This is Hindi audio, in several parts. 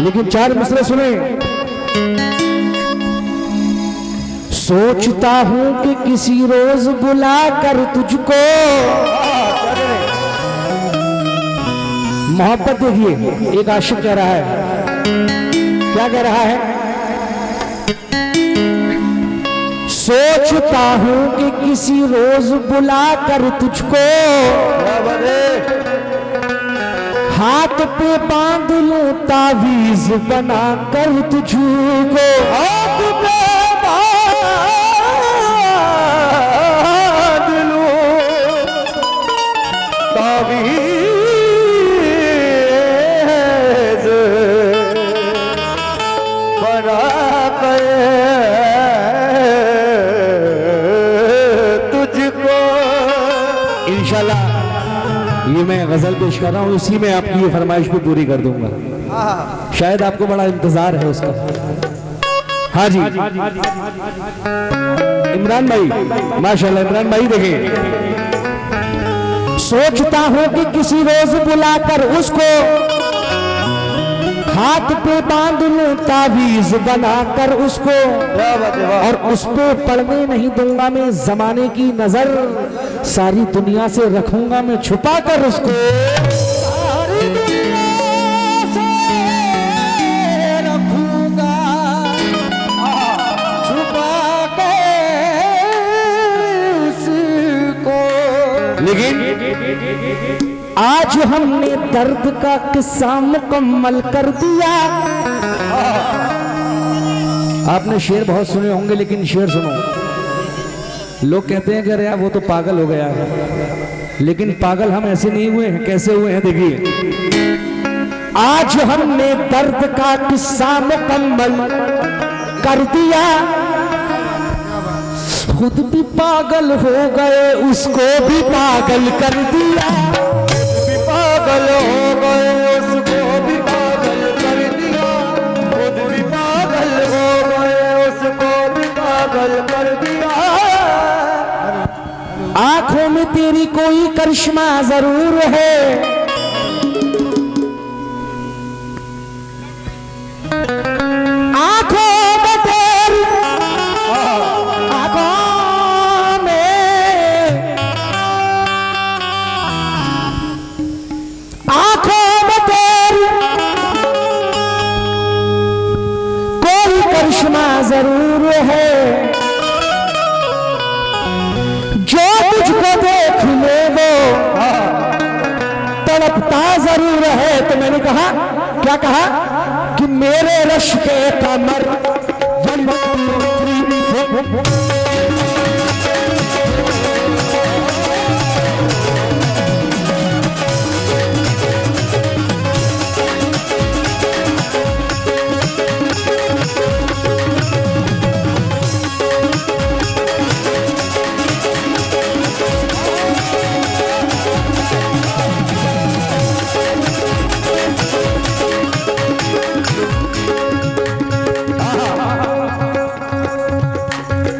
लेकिन 4 मिसरे सुने। सोचता हूं कि किसी रोज बुला कर तुझको, मोहब्बत देखिए एक आशिक कह रहा है, क्या कह रहा है? सोचता हूं कि किसी रोज बुला कर तुझको, हाथ पे बांध लूं तावीज बना कर तुझको, हाथ पे बांध लूं तावीज बना कर तुझको। इंशाल्लाह ये मैं गजल पेश कर रहा हूँ, इसी में आपकी ये फरमाइश भी पूरी कर दूंगा। शायद आपको बड़ा इंतजार है उसका। हाँ जी इमरान भाई, माशाल्लाह इमरान भाई देखें। सोचता हूँ कि किसी रोज बुलाकर उसको, हाथ पे बांध लूं तावीज बनाकर उसको, और उस पे पड़ने नहीं दूंगा मैं जमाने की नजर, सारी दुनिया से रखूंगा मैं छुपा कर उसको, सारी दुनिया से रखूंगा छुपा कर उसको। लेकिन आज हमने दर्द का किस्सा मुकम्मल कर दिया। आपने शेर बहुत सुने होंगे, लेकिन शेर सुनो। लोग कहते हैं कि अरे यार वो तो पागल हो गया है, लेकिन पागल हम ऐसे नहीं हुए हैं। कैसे हुए हैं देखिए। आज हमने दर्द का किस्सा मुकम्मल कर दिया, खुद भी पागल हो गए उसको भी पागल कर दिया, पागल हो गए उसको भी पागल कर दिया, खुद भी पागल हो गए उसको भी पागल कर दिया। आंखों में तेरी कोई करिश्मा जरूर है, आंखों में तेरी, आंखों में तेरी कोई करिश्मा जरूर है, जो तुझको देख ले वो तड़पता जरूर है। तो मैंने कहा, क्या कहा कि मेरे रश के कमर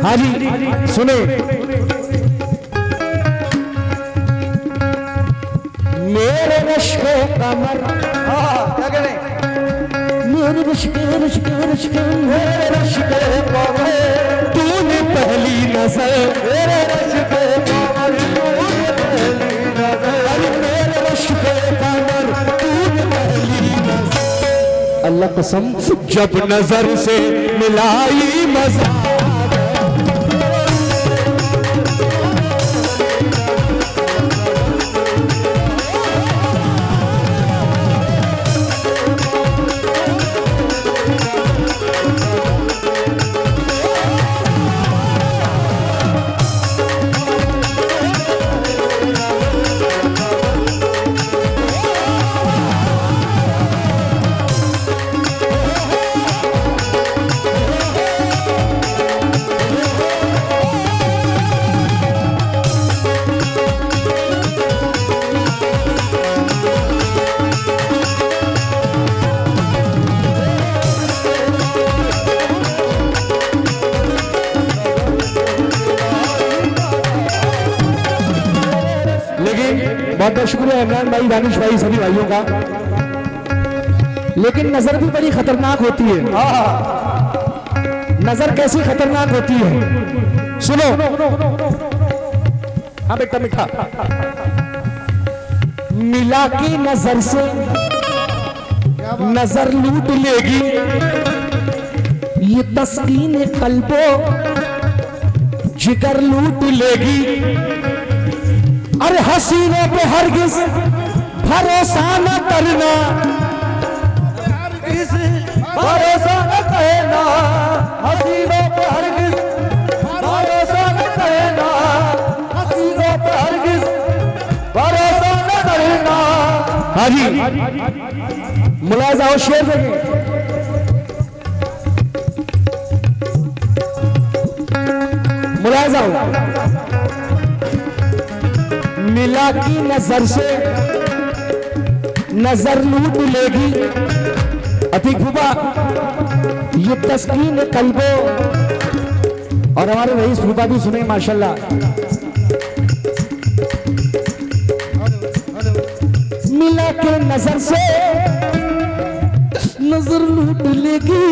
हाँ जी सुने। मेरे रश्के कमर, क्या कह रहे? मेरे रश्के मेरे रश्के कमर तूने पहली नजर, मेरे रश्के कमर तूने पहली नजर, मेरे रश्के कमर तूने पहली नजर। अल्लाह कसम जब नजर से मिलाई मजा, बहुत बहुत शुक्रिया इमरान भाई, दानिश भाई, सभी भाइयों का। लेकिन नजर भी बड़ी खतरनाक होती है। नजर कैसी खतरनाक होती है, सुनो। हाँ बेटा मीठा। मिला की नजर से नजर लूट लेगी, ये तस्कीन कल्बो जिगर लूट लेगी। अरे हसीनों पे हरगिज भरोसा न करना, भरोसा न करना, हसीनों पे हरगिज भरोसा न करना, हसीनों पे हरगिज भरोसा न करना। हाँ जी, मुलाजा हो, शेर देंगे। मुलाजा हो। मिला की नजर से नजर लूट लेगी, अतीक फूफा ये तस्कीन कल्बो। और हमारे रईस फूफा भी सुने माशाल्लाह। मिला के नजर से नजर लूट लेगी,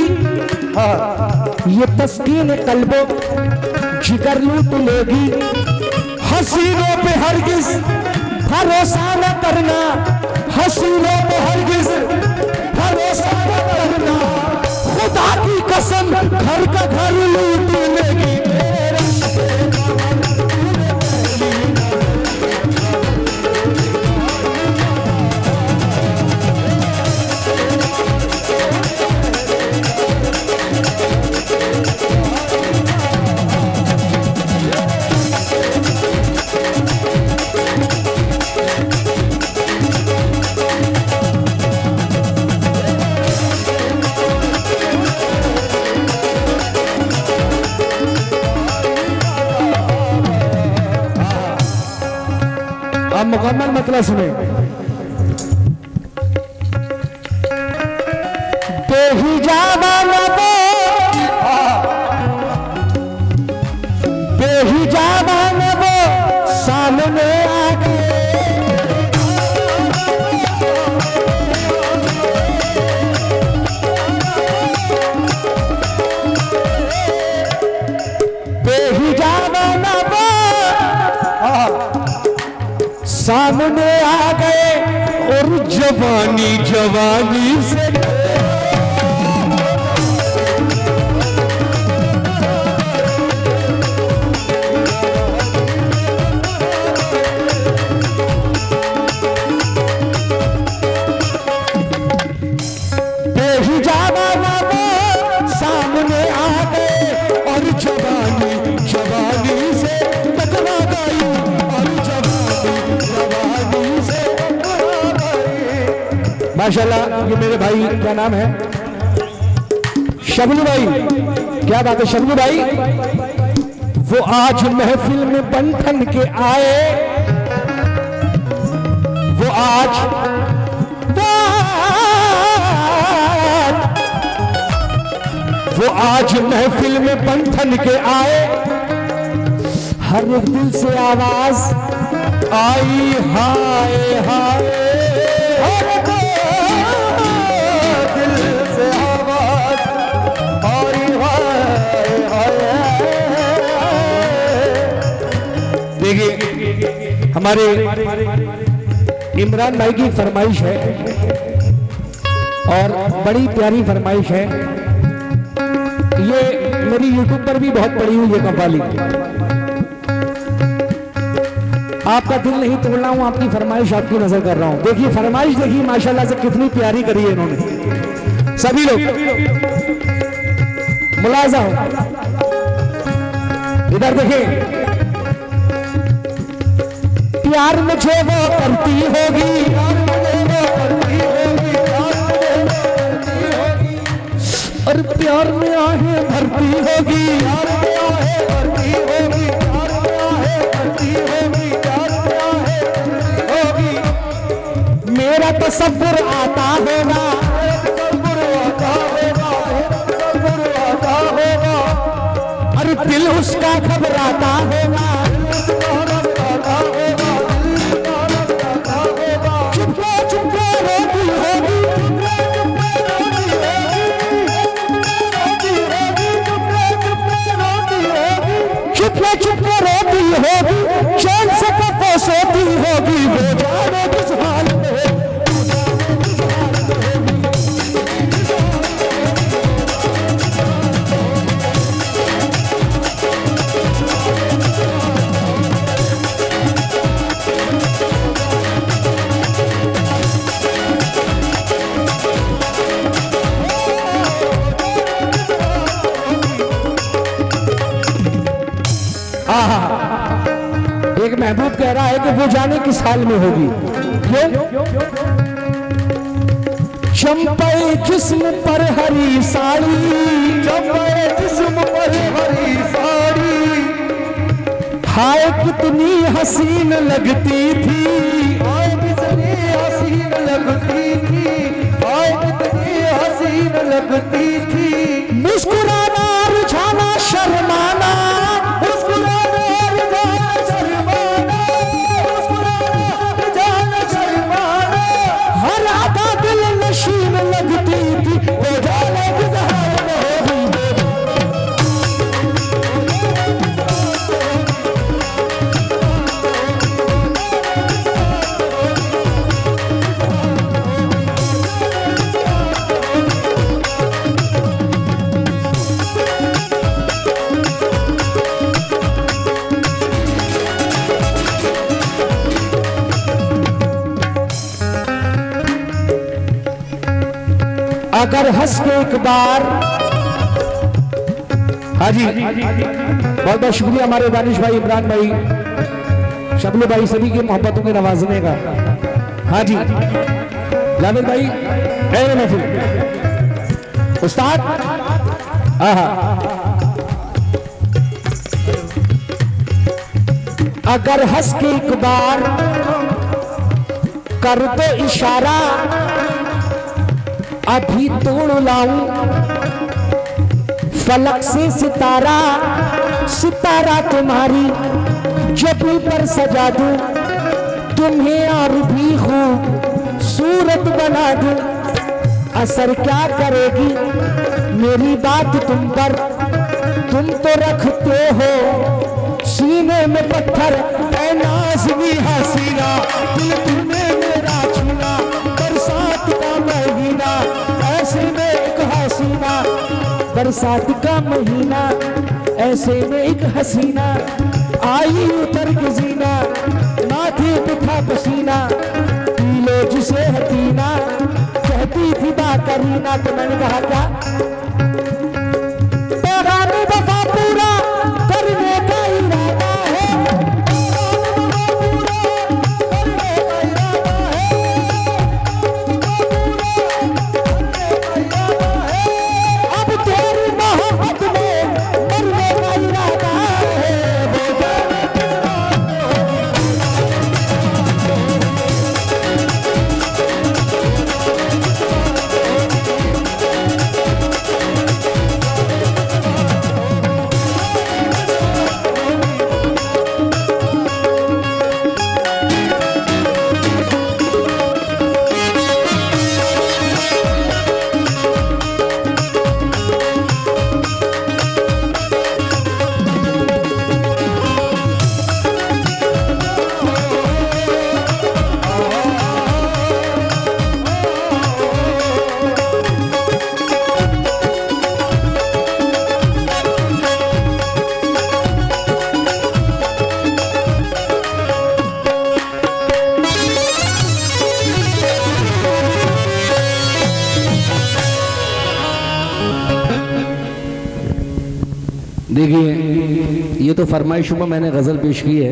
ये तस्कीन कल्बो जिगर लूट लेगी। हसीनों पे हरगिज भरोसा न करना, हसीनों पे हरगिज भरोसा न करना। खुदा की कसम घर का घर लूट लेगी। आप मुकम्मल मतलब सुने। बेहिजाबा नबो, बेहिजाबा नबो सामने आके, बेहिजाबा नबो सामने आ गए और जवानी जवानी से बेहिजाबा नबो सामने आ गए और जवानी जवानी से टकरा गई, और जवानी से माशाल्लाह। ये मेरे भाई क्या नाम है, शबनू भाई। क्या बात है शबनू भाई। वो आज महफिल में बंधन के आए, वो आज महफिल में बंधन के आए। हर एक दिल से आवाज आई हाय हाय, हर एक दिल से आवाज आई हाय हाय। देखिए हमारे इमरान भाई की फरमाइश है और बड़ी प्यारी फरमाइश है। ये मेरी YouTube पर भी बहुत पड़ी हुई है कव्वाली। आपका दिल नहीं तोड़ रहा हूं, आपकी फरमाइश आपकी नजर कर रहा हूं। देखिए फरमाइश देखिए माशाल्लाह से कितनी प्यारी करी है इन्होंने सभी लोग। मुलाजा हो, इधर देखिए। प्यार मुझे वो करती होगी, और प्यार में आहें भरती होगी, मेरा तसव्वुर आता होगा, और दिल उसका घबराता होगा। चुपके चुपके रोती होगी, महबूब कह रहा है कि वो जाने किस हाल में होगी। क्यों? चंपे जिस्म पर हरी साड़ी, चंपे जिस्म पर हरी साड़ी, हाय कितनी हसीन लगती थी, हाय कितनी हसीन लगती थी, हाय कितनी हसीन लगती थी। मुस्कुराना रुझाना शर्माना, मुस्कुराना रुझाना शर्माना, मुस्कुराना रुझाना शर्माना, हर अदा दिल नशीन लगती थी, वो जाने किस हाल में होगी। अगर हंस के एक बार, हाँ जी, बहुत बहुत शुक्रिया हमारे दानिश भाई, इमरान भाई, शबलू भाई, सभी की मोहब्बतों के नवाजने का। हाँ जी, जावेद भाई, महफिल उस्ताद, आहा। अगर हंस के एक बार कर दो इशारा, अभी तोड़ लाऊं फलक से सितारा, सितारा तुम्हारी जबी पर सजा दूं, तुम्हें और भी खूब सूरत बना दूं। असर क्या करेगी मेरी बात तुम पर, तुम तो रखते हो सीने में पत्थर, ऐ नाज़नी हसीना दिल तुमने मेरा छीना, बरसात का महीना ऐसे में एक हसीना, बरसात का महीना ऐसे में एक हसीना, आई उतर के जीना माथे पे था पसीना, पी लो जिसे हसीना कहती थी बाकरीना। तो मैंने कहा क्या पैगाम वफा पूरा करने का इरादा है, अब तेरी मोहब्बत में मरने का इरादा है, वो जाने देखिए, ये तो फरमाइशों में मैंने गजल पेश की है।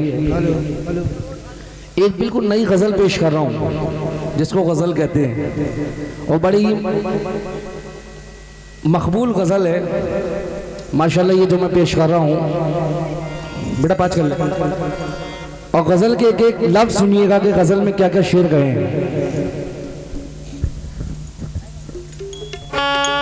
एक बिल्कुल नई गजल पेश कर रहा हूँ जिसको गजल कहते हैं, और बड़ी मकबूल गजल है माशाल्लाह। ये जो मैं पेश कर रहा हूँ, बेटा पाँच कर ले, और गजल के एक एक लफ्ज सुनिएगा कि गजल में क्या क्या शेर गए हैं।